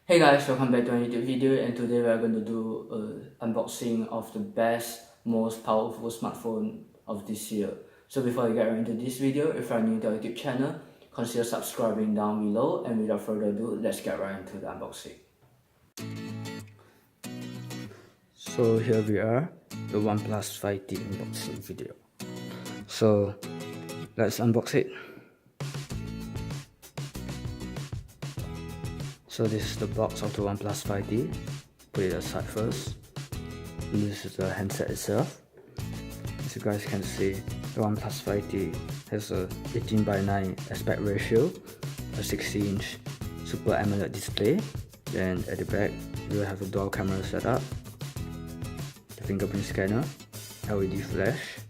Hey guys, welcome back to my YouTube video, and today we are going to do an unboxing of the best, most powerful smartphone of this year. So before I get right into this video, if you are new to our YouTube channel, consider subscribing down below, and without further ado, let's get right into the unboxing. So here we are, the OnePlus 5T unboxing video. So let's unbox it. So this is the box of the OnePlus 5T. Put it aside first. And this is the handset itself. As you guys can see, the OnePlus 5T has a 18:9 aspect ratio, a 60-inch Super AMOLED display. Then at the back, we will have a dual camera setup, the fingerprint scanner, LED flash.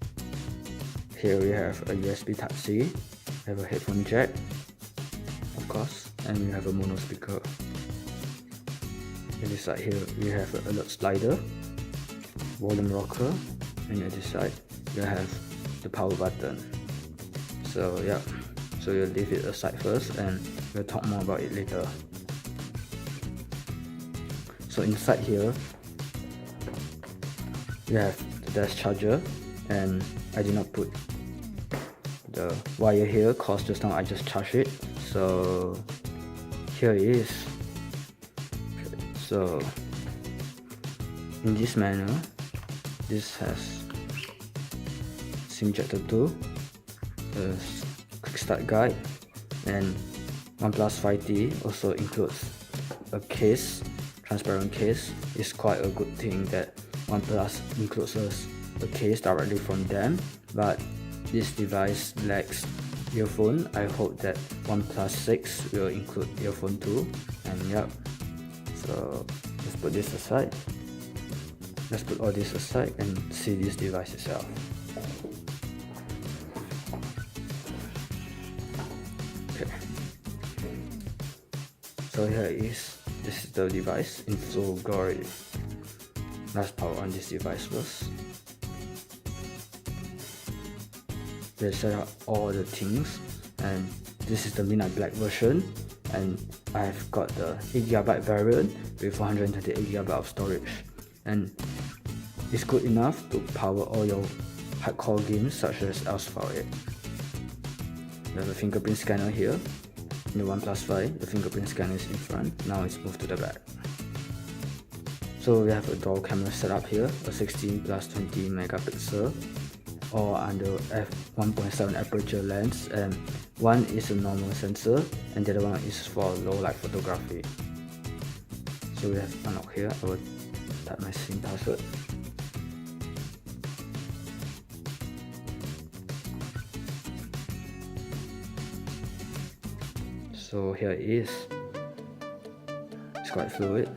Here we have a USB Type-C. We have a headphone jack, of course, and we have a mono speaker. In this side here we have an alert slider, volume rocker, and at this side you have the power button. So yeah, so we'll leave it aside first and we'll talk more about it later. So inside here we have the desk charger, and I did not put the wire here cause just now I just charged it. So here it is. So in this manner, this has SIM injector 2, a quick start guide, and OnePlus 5T also includes a case, transparent case. It's quite a good thing that OnePlus includes a case directly from them, but this device lacks earphone. I hope that OnePlus 6 will include earphone too. And yeah, so let's put this aside. Let's put all this aside and see this device itself. Okay, so here it is. This is the device in full glory. Let's power on this device first. Let's set up all the things, and this is the midnight black version, and I've got the 8GB variant with 128GB of storage, and it's good enough to power all your hardcore games such as Asphalt 8. We have a fingerprint scanner here. In the OnePlus 5, the fingerprint scanner is in front, now it's moved to the back. So we have a dual camera setup here, a 16 plus 20 megapixel, or under f1.7 aperture lens, and one is a normal sensor and the other one is for low light photography. So we have unlock here. I will type my SIM password. So here it is. It's quite fluid.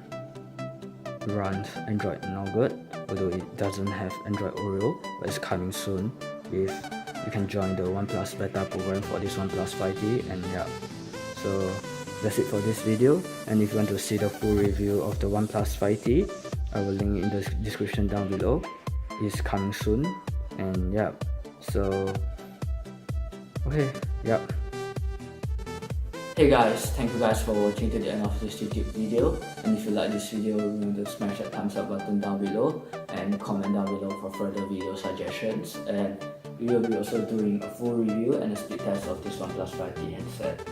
It runs Android Nougat, although it doesn't have Android Oreo, but it's coming soon. You can join the OnePlus beta program for this OnePlus 5T, and yeah. So that's it for this video, and if you want to see the full review of the OnePlus 5T, I will link in the description down below. It's coming soon, and yeah. So okay, yeah. Hey guys, thank you guys for watching to the end of this YouTube video, and if you like this video, remember to smash that thumbs up button down below and comment down below for further video suggestions. And we will be also doing a full review and a speed test of this OnePlus 5T handset.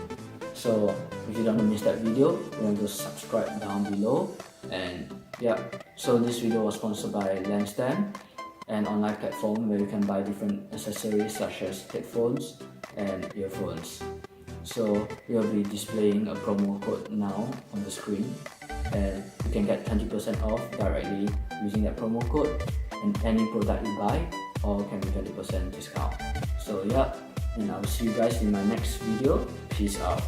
So if you don't want to miss that video, remember to subscribe down below. And yeah, so this video was sponsored by Lensstand, an online platform where you can buy different accessories such as headphones and earphones. So we'll be displaying a promo code now on the screen, and you can get 20% off directly using that promo code, and any product you buy or can be 20% discount. So yeah, and I'll see you guys in my next video. Peace out.